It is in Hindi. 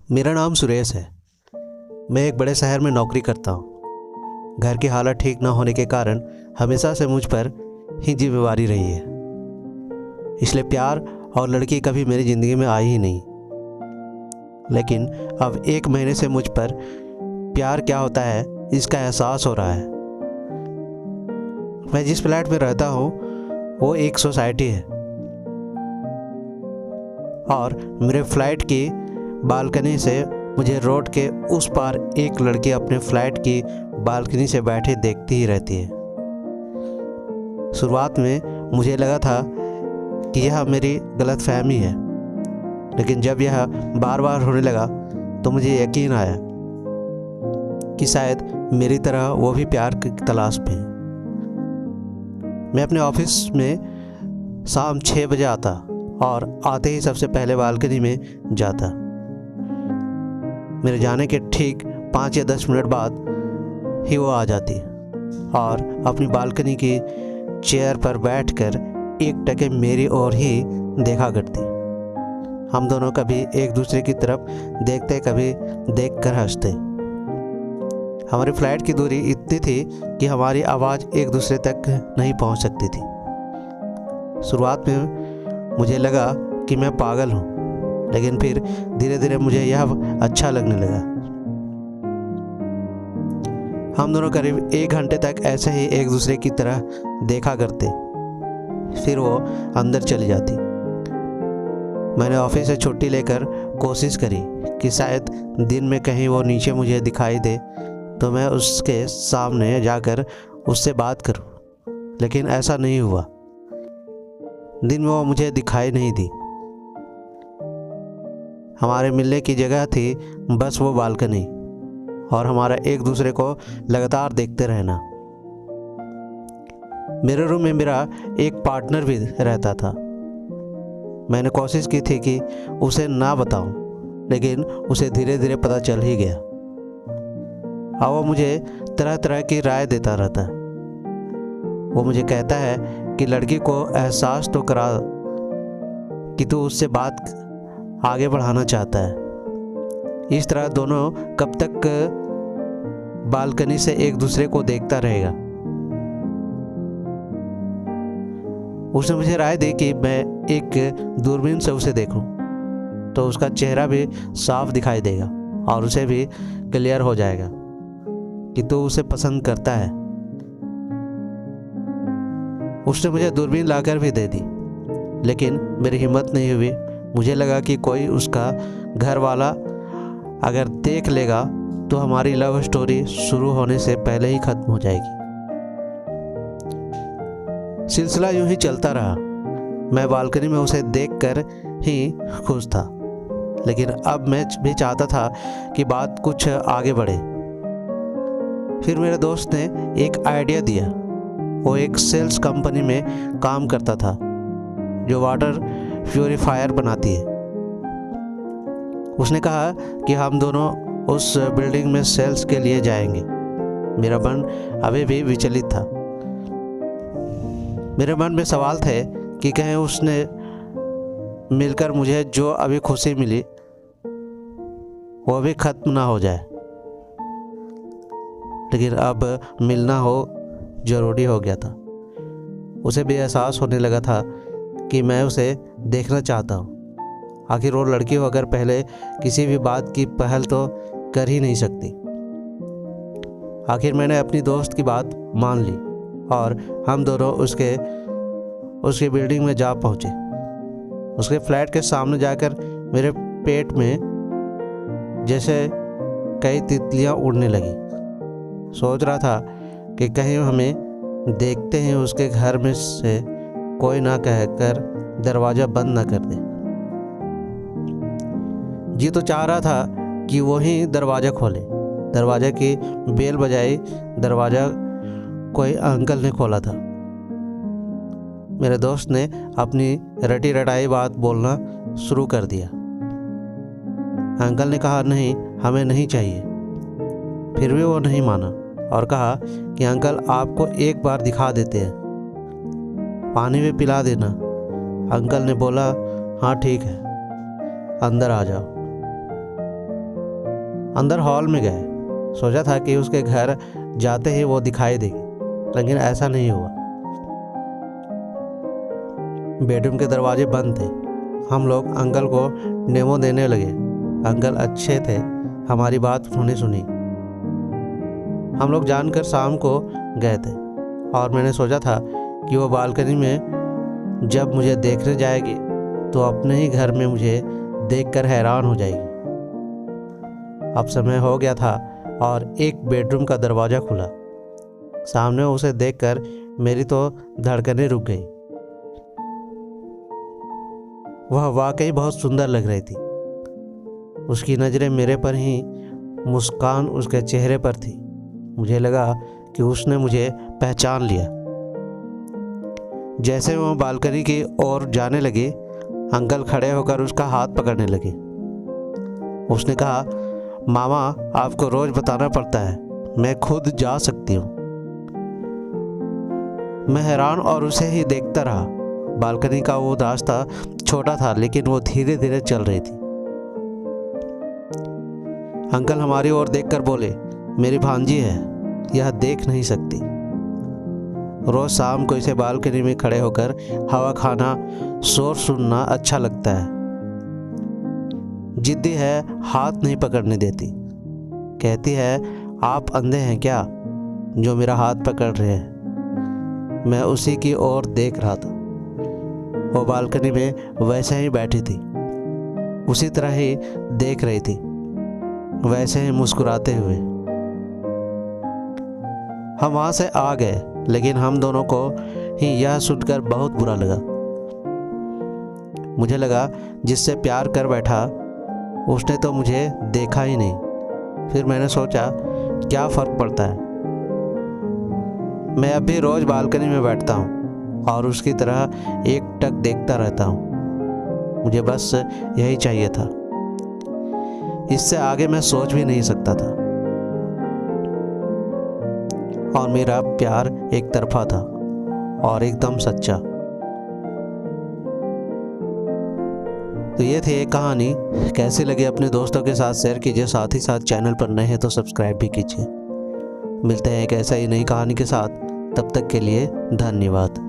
मेरा नाम सुरेश है। मैं एक बड़े शहर में नौकरी करता हूँ। घर की हालत ठीक न होने के कारण हमेशा से मुझ पर ही जिम्मेवारी रही है, इसलिए प्यार और लड़की कभी मेरी ज़िंदगी में आई ही नहीं। लेकिन अब 1 महीने से मुझ पर प्यार क्या होता है इसका एहसास हो रहा है। मैं जिस फ्लैट में रहता हूँ वो एक सोसाइटी है और मेरे फ्लैट की बालकनी से मुझे रोड के उस पार एक लड़की अपने फ्लैट की बालकनी से बैठे देखती ही रहती है। शुरुआत में मुझे लगा था कि यह मेरी गलतफहमी है, लेकिन जब यह बार बार होने लगा तो मुझे यकीन आया कि शायद मेरी तरह वो भी प्यार की तलाश में है। मैं अपने ऑफिस में शाम 6 बजे आता और आते ही सबसे पहले बालकनी में जाता। मेरे जाने के ठीक 5 या 10 मिनट बाद ही वो आ जाती और अपनी बालकनी की चेयर पर बैठकर एकटके मेरी ओर ही देखा करती। हम दोनों कभी एक दूसरे की तरफ देखते, कभी देखकर हंसते। हमारे फ्लैट की दूरी इतनी थी कि हमारी आवाज़ एक दूसरे तक नहीं पहुंच सकती थी। शुरुआत में मुझे लगा कि मैं पागल हूँ, लेकिन फिर धीरे धीरे मुझे यह अच्छा लगने लगा। हम दोनों करीब 1 घंटे तक ऐसे ही एक दूसरे की तरह देखा करते, फिर वो अंदर चली जाती। मैंने ऑफिस से छुट्टी लेकर कोशिश करी कि शायद दिन में कहीं वो नीचे मुझे दिखाई दे तो मैं उसके सामने जाकर उससे बात करूं, लेकिन ऐसा नहीं हुआ। दिन में वो मुझे दिखाई नहीं दी। हमारे मिलने की जगह थी बस वो बालकनी और हमारा एक दूसरे को लगातार देखते रहना। मेरे रूम में मेरा एक पार्टनर भी रहता था। मैंने कोशिश की थी कि उसे ना बताऊं, लेकिन उसे धीरे धीरे पता चल ही गया। अब वो मुझे तरह तरह की राय देता रहता है। वो मुझे कहता है कि लड़की को एहसास तो करा कि तू उससे बात आगे बढ़ाना चाहता है। इस तरह दोनों कब तक बालकनी से एक दूसरे को देखता रहेगा। उसने मुझे राय दी कि मैं एक दूरबीन से उसे देखूं तो उसका चेहरा भी साफ दिखाई देगा और उसे भी क्लियर हो जाएगा कि तू उसे पसंद करता है। उसने मुझे दूरबीन लाकर भी दे दी, लेकिन मेरी हिम्मत नहीं हुई। मुझे लगा कि कोई उसका घर वाला अगर देख लेगा तो हमारी लव स्टोरी शुरू होने से पहले ही खत्म हो जाएगी। सिलसिला यूं ही चलता रहा। मैं बालकनी में उसे देखकर ही खुश था, लेकिन अब मैं भी चाहता था कि बात कुछ आगे बढ़े। फिर मेरे दोस्त ने एक आइडिया दिया। वो एक सेल्स कंपनी में काम करता था जो वाटर प्यूरीफायर बनाती है। उसने कहा कि हम दोनों उस बिल्डिंग में सेल्स के लिए जाएंगे। मेरा मन अभी भी विचलित था। मेरे मन में सवाल थे कि कहीं उसने मिलकर मुझे जो अभी खुशी मिली वो भी खत्म ना हो जाए। लेकिन अब मिलना हो जरूरी हो गया था। उसे भी एहसास होने लगा था कि मैं उसे देखना चाहता हूँ। आखिर वो लड़की होकर पहले किसी भी बात की पहल तो कर ही नहीं सकती। आखिर मैंने अपनी दोस्त की बात मान ली और हम दोनों उसके बिल्डिंग में जा पहुँचे। उसके फ्लैट के सामने जाकर मेरे पेट में जैसे कई तितलियाँ उड़ने लगी। सोच रहा था कि कहीं हमें देखते ही उसके घर में से कोई ना कहकर दरवाज़ा बंद ना कर दे। जी तो चाह रहा था कि वो ही दरवाज़ा खोले। दरवाज़ा की बेल बजाई। दरवाज़ा कोई अंकल ने खोला था। मेरे दोस्त ने अपनी रटी रटाई बात बोलना शुरू कर दिया। अंकल ने कहा, नहीं, हमें नहीं चाहिए। फिर भी वो नहीं माना और कहा कि अंकल आपको एक बार दिखा देते हैं, पानी भी पिला देना। अंकल ने बोला, हाँ ठीक है, अंदर आ जाओ। अंदर हॉल में गए। सोचा था कि उसके घर जाते ही वो दिखाई देगी, लेकिन ऐसा नहीं हुआ। बेडरूम के दरवाजे बंद थे। हम लोग अंकल को डेमो देने लगे। अंकल अच्छे थे, हमारी बात सुनी। हम लोग जानकर शाम को गए थे और मैंने सोचा था कि वो बालकनी में जब मुझे देखने जाएगी तो अपने ही घर में मुझे देखकर हैरान हो जाएगी। अब समय हो गया था और एक बेडरूम का दरवाज़ा खुला। सामने उसे देखकर मेरी तो धड़कनें रुक गई। वह वाकई बहुत सुंदर लग रही थी। उसकी नज़रें मेरे पर ही, मुस्कान उसके चेहरे पर थी। मुझे लगा कि उसने मुझे पहचान लिया। जैसे वो बालकनी की ओर जाने लगी, अंकल खड़े होकर उसका हाथ पकड़ने लगे। उसने कहा, मामा आपको रोज़ बताना पड़ता है, मैं खुद जा सकती हूँ। मैं हैरान और उसे ही देखता रहा। बालकनी का वो रास्ता छोटा था, लेकिन वो धीरे धीरे चल रही थी। अंकल हमारी ओर देखकर बोले, मेरी भांजी है, यह देख नहीं सकती। रोज शाम को इसे बालकनी में खड़े होकर हवा खाना, शोर सुनना अच्छा लगता है। जिद्दी है, हाथ नहीं पकड़ने देती। कहती है, आप अंधे हैं क्या जो मेरा हाथ पकड़ रहे हैं। मैं उसी की ओर देख रहा था। वो बालकनी में वैसे ही बैठी थी, उसी तरह ही देख रही थी, वैसे ही मुस्कुराते हुए। हम वहाँ से आ गए, लेकिन हम दोनों को ही यह सुनकर बहुत बुरा लगा। मुझे लगा जिससे प्यार कर बैठा उसने तो मुझे देखा ही नहीं। फिर मैंने सोचा, क्या फ़र्क पड़ता है। मैं अब भी रोज़ बालकनी में बैठता हूँ और उसकी तरह एकटक देखता रहता हूँ। मुझे बस यही चाहिए था। इससे आगे मैं सोच भी नहीं सकता था। और मेरा प्यार एक तरफा था और एकदम सच्चा। तो ये थी एक कहानी। कैसी लगी अपने दोस्तों के साथ शेयर कीजिए। साथ ही साथ चैनल पर नए हैं तो सब्सक्राइब भी कीजिए। मिलते हैं एक ऐसा ही नई कहानी के साथ। तब तक के लिए धन्यवाद।